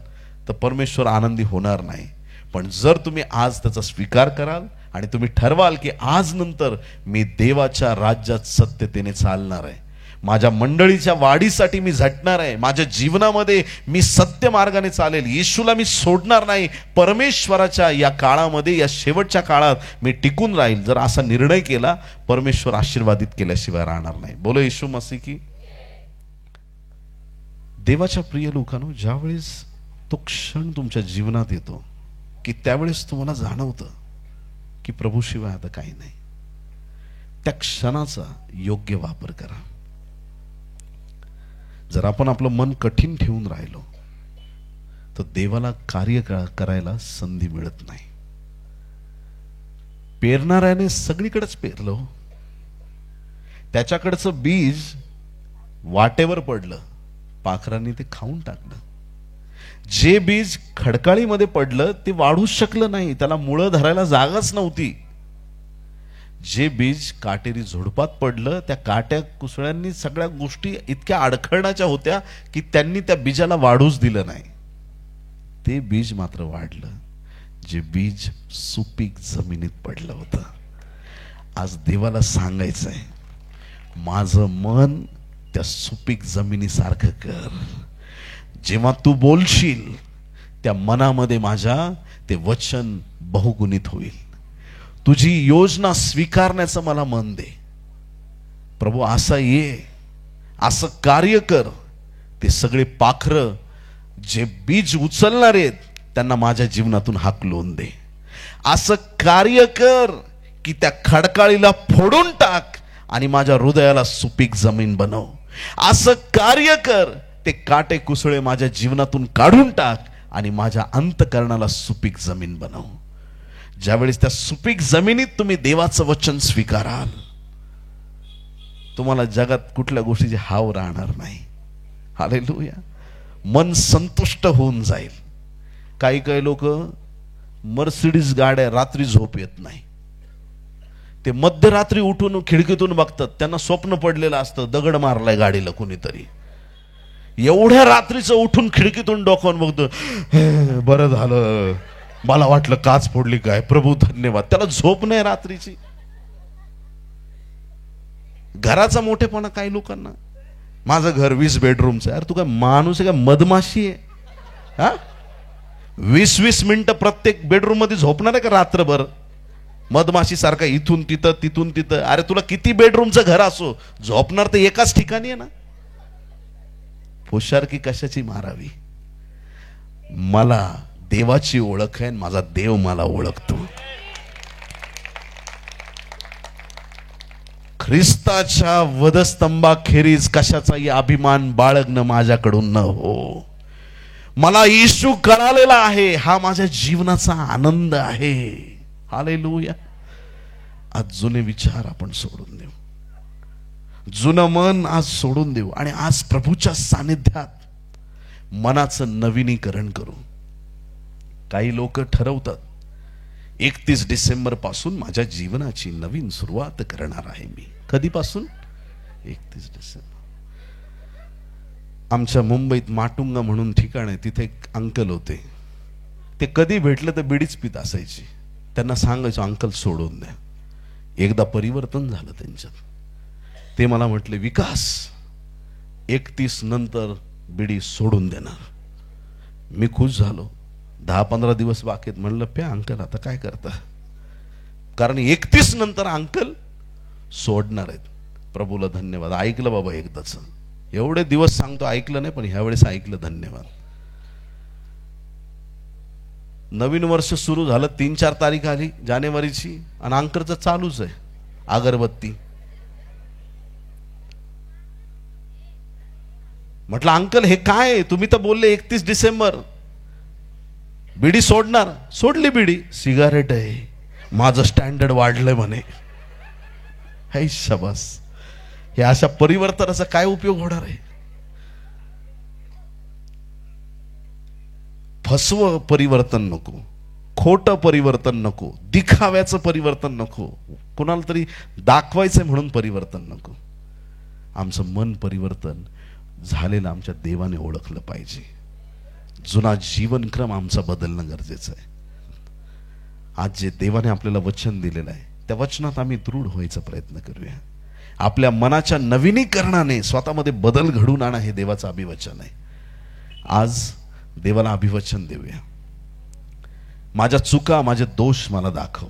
तर परमेश्वर आनंदी होणार नाही. पण जर तुम्ही आज त्याचा स्वीकार कराल आणि तुम्ही ठरवाल की आज नंतर मी देवाच्या राज्यात सत्यतेने चालणार आहे, माझ्या मंडळीच्या वाढीसाठी मी झटणार आहे, माझ्या जीवनामध्ये मी सत्य मार्गाने चालेल, येशूला मी सोडणार नाही, परमेश्वराच्या या काळामध्ये, या शेवटच्या काळात मी टिकून राहील, जर असा निर्णय केला, परमेश्वर आशीर्वादित केल्याशिवाय राहणार नाही. बोलो येशू मसीह की. देवाच्या प्रिय लोकांनो, ज्यावेळेस तो क्षण तुमच्या जीवनात येतो की त्यावेळेस तुम्हाला जाणवतं की प्रभूशिवाय आता काही नाही, त्या क्षणाचा योग्य वापर करा. जर आपण आपलं मन कठीण ठेवून राहिलो तर देवाला कार्य करायला संधी मिळत नाही. पेरणाऱ्याने सगळीकडेच पेरलं, त्याच्याकडचं बीज वाटेवर पडलं, पाखरांनी ते खाऊन टाकलं. जे बीज खडकाळीमध्ये पडलं ते वाढूच शकलं नाही, त्याला मुळं धरायला जागाच नव्हती. जे बीज काटेरी झुडपात पडलं, त्या काट्या कुसळ्यांनी सगळ्या गोष्टी इतक्या अडखळण्याच्या होत्या की त्यांनी त्या बीजाला वाढूच दिलं नाही. ते बीज मात्र वाढलं, जे बीज सुपीक जमिनीत पडलं होतं. आज देवाला सांगायचंय, माझं मन त्या सुपीक जमिनीसारखं कर. जेव्हा तू बोलशील त्या मनामध्ये माझ्या ते वचन बहुगुणित होईल. तुझी योजना स्वीकारण्याचं मला मन दे प्रभू. असं ये, असं कार्य कर ते सगळे पाखरं जे बीज उचलणार आहेत त्यांना माझ्या जीवनातून हाकलून दे. असं कार्य कर की त्या खडकाळीला फोडून टाक आणि माझ्या हृदयाला सुपीक जमीन बनव. असं कार्य कर, ते काटे कुसळे माझ्या जीवनातून काढून टाक आणि माझ्या अंतःकरणाला सुपीक जमीन बनव. ज्यावेळेस त्या सुपीक जमिनीत तुम्ही देवाचं वचन स्वीकाराल, तुम्हाला जगात कुठल्या गोष्टीची हाव राहणार नाही. हालेलुया. मन संतुष्ट होऊन जाईल. काही काही लोक मर्सिडीज गाड्या, रात्री झोप येत नाही, ते मध्यरात्री उठून खिडकीतून बघतात, त्यांना स्वप्न पडलेलं असतं दगड मारलाय गाडीला कोणीतरी. एवढ्या रात्रीचं उठून खिडकीतून डोकावून बघतो, बरं झालं, मला वाटलं काच फोडली काय, प्रभू धन्यवाद. त्याला झोप नाही रात्रीची. घराचा मोठेपणा काही लोकांना, माझं घर 20 बेडरूमचं. यार तू काय माणूस आहे का, मधमाशी आहे? हा, 20-20 मिनिटं प्रत्येक बेडरूम मध्ये झोपणार आहे का रात्रभर? मधमाशी सारखा इथून तिथं तिथून तिथं. अरे तुला किती बेडरूमचं घर असो, झोपणार तर एकाच ठिकाणी आहे ना. हुशारकी कशाची मारावी? मला देवाची ओळख आहे, माझा देव मला ओळखतो. ख्रिस्ताच्या वधस्तंभाखेरीज कशाचाही अभिमान बाळगणं माझ्याकडून न हो. मला येशू कळालेला आहे, हा माझ्या जीवनाचा आनंद आहे. हालेलुया. आज जुने विचार आपण सोडून देऊ, जुनं मन आज सोडून देऊ आणि आज प्रभूच्या सानिध्यात मनाचं नवीनीकरण करू. काही लोक ठरवतात 31 डिसेंबर पासून माझ्या जीवनाची नवीन सुरुवात करणार आहे मी. कधीपासून? 31 डिसेंबर. आमच्या मुंबईत माटुंगा म्हणून ठिकाण आहे, तिथे एक अंकल होते. ते कधी भेटले तर बिडीच पित असायची. त्यांना सांगायचो अंकल सोडून द्या. एकदा परिवर्तन झालं त्यांच्यात. ते मला म्हटले, विकास 31 नंतर बिडी सोडून देणार. मी खुश झालो. 10-15 दिवस बाकी आहेत. म्हणलं प्या अंकल, आता काय करता, कारण 31 नंतर अंकल सोडणार आहेत. प्रभूला धन्यवाद. ऐकलं बाबा एकदाच. एवढे दिवस सांगतो ऐकलं नाही, पण ह्या वेळेस ऐकलं. धन्यवाद. नवीन वर्ष सुरू झालं, 3-4 तारीख आली जानेवारीची आणि अंकलचं चालूच आहे अगरबत्ती. म्हटलं अंकल हे काय, तुम्ही तर बोलले 31 डिसेंबर बिडी सोडणार. सोडली बिडी. सिगारेट आहे, माझं स्टँडर्ड वाढलंय म्हणे. हे शाबास. हे अशा परिवर्तनाचा काय उपयोग होणार आहे? फसवं परिवर्तन नको, खोटं परिवर्तन नको, दिखाव्याचं परिवर्तन नको, कुणाला तरी दाखवायचंय म्हणून परिवर्तन नको. आमचं मन परिवर्तन झालेलं आमच्या देवाने ओळखलं पाहिजे. जुना जीवनक्रम आमचा बदलणं गरजेचं आहे. आज जे देवाने आपल्याला वचन दिलेलं आहे त्या वचनात आम्ही दृढ व्हायचा प्रयत्न करूया. आपल्या मनाच्या नवीनीकरणाने स्वतःमध्ये बदल घडून आणा, हे देवाचं अभिवचन आहे. आज देवाला अभिवचन देऊया. माझ्या चुका, माझे दोष मला दाखव.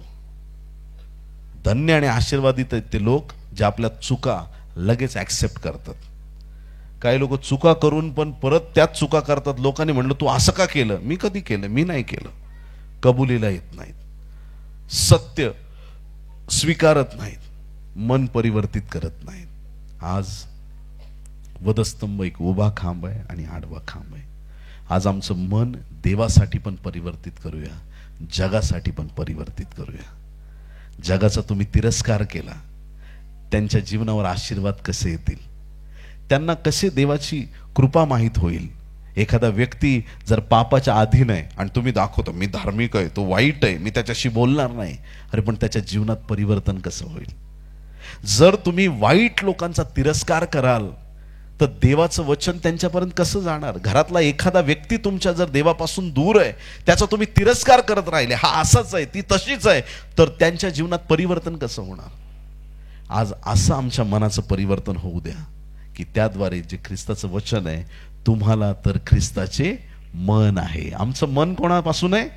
धन्य आणि आशीर्वादित आहेत ते लोक जे आपल्या चुका लगेच ऍक्सेप्ट करतात. काही लोक चुका करून पण परत त्याच चुका करतात. लोकांनी म्हणलं तू असं का केलं? मी कधी केलं? मी नाही केलं. कबुलीला येत नाहीत, सत्य स्वीकारत नाहीत, मन परिवर्तित करत नाहीत. आज वधस्तंभ एक उभा खांब आहे आणि आडवा खांब आहे. आज आमचं मन देवासाठी पण परिवर्तित करूया, जगासाठी पण परिवर्तित करूया. जगाचा तुम्ही तिरस्कार केला, त्यांच्या जीवनावर आशीर्वाद कसे येतील, त्यांना कसे देवाची कृपा माहीत होईल. एखादा व्यक्ती जर पापाच्या अधीन आहे आणि तुम्ही दाखवतो मी धार्मिक आहे, तो वाईट आहे, मी त्याच्याशी बोलणार नाही, अरे पण त्याच्या जीवनात परिवर्तन कसं होईल? जर तुम्ही वाईट लोकांचा तिरस्कार कराल तर देवाचं वचन त्यांच्यापर्यंत कसं जाणार? घरातला एखादा व्यक्ती तुमच्या जर देवापासून दूर आहे, त्याचा तुम्ही तिरस्कार करत राहिले, हा असाच आहे, ती तशीच आहे, तर त्यांच्या जीवनात परिवर्तन कसं होणार? आज असं आमच्या मनाचं परिवर्तन होऊ द्या की त्याद्वारे जे ख्रिस्ताचं वचन आहे, तुम्हाला तर ख्रिस्ताचे मन आहे. आमचं मन कोणापासून आहे?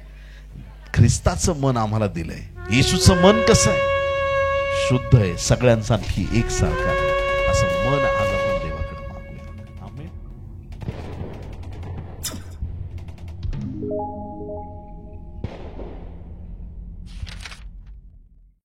ख्रिस्ताचं मन आम्हाला दिलंय. येशूचं मन कसं आहे? शुद्ध आहे, सगळ्यांसाठी एकसारखं आहे. असं मन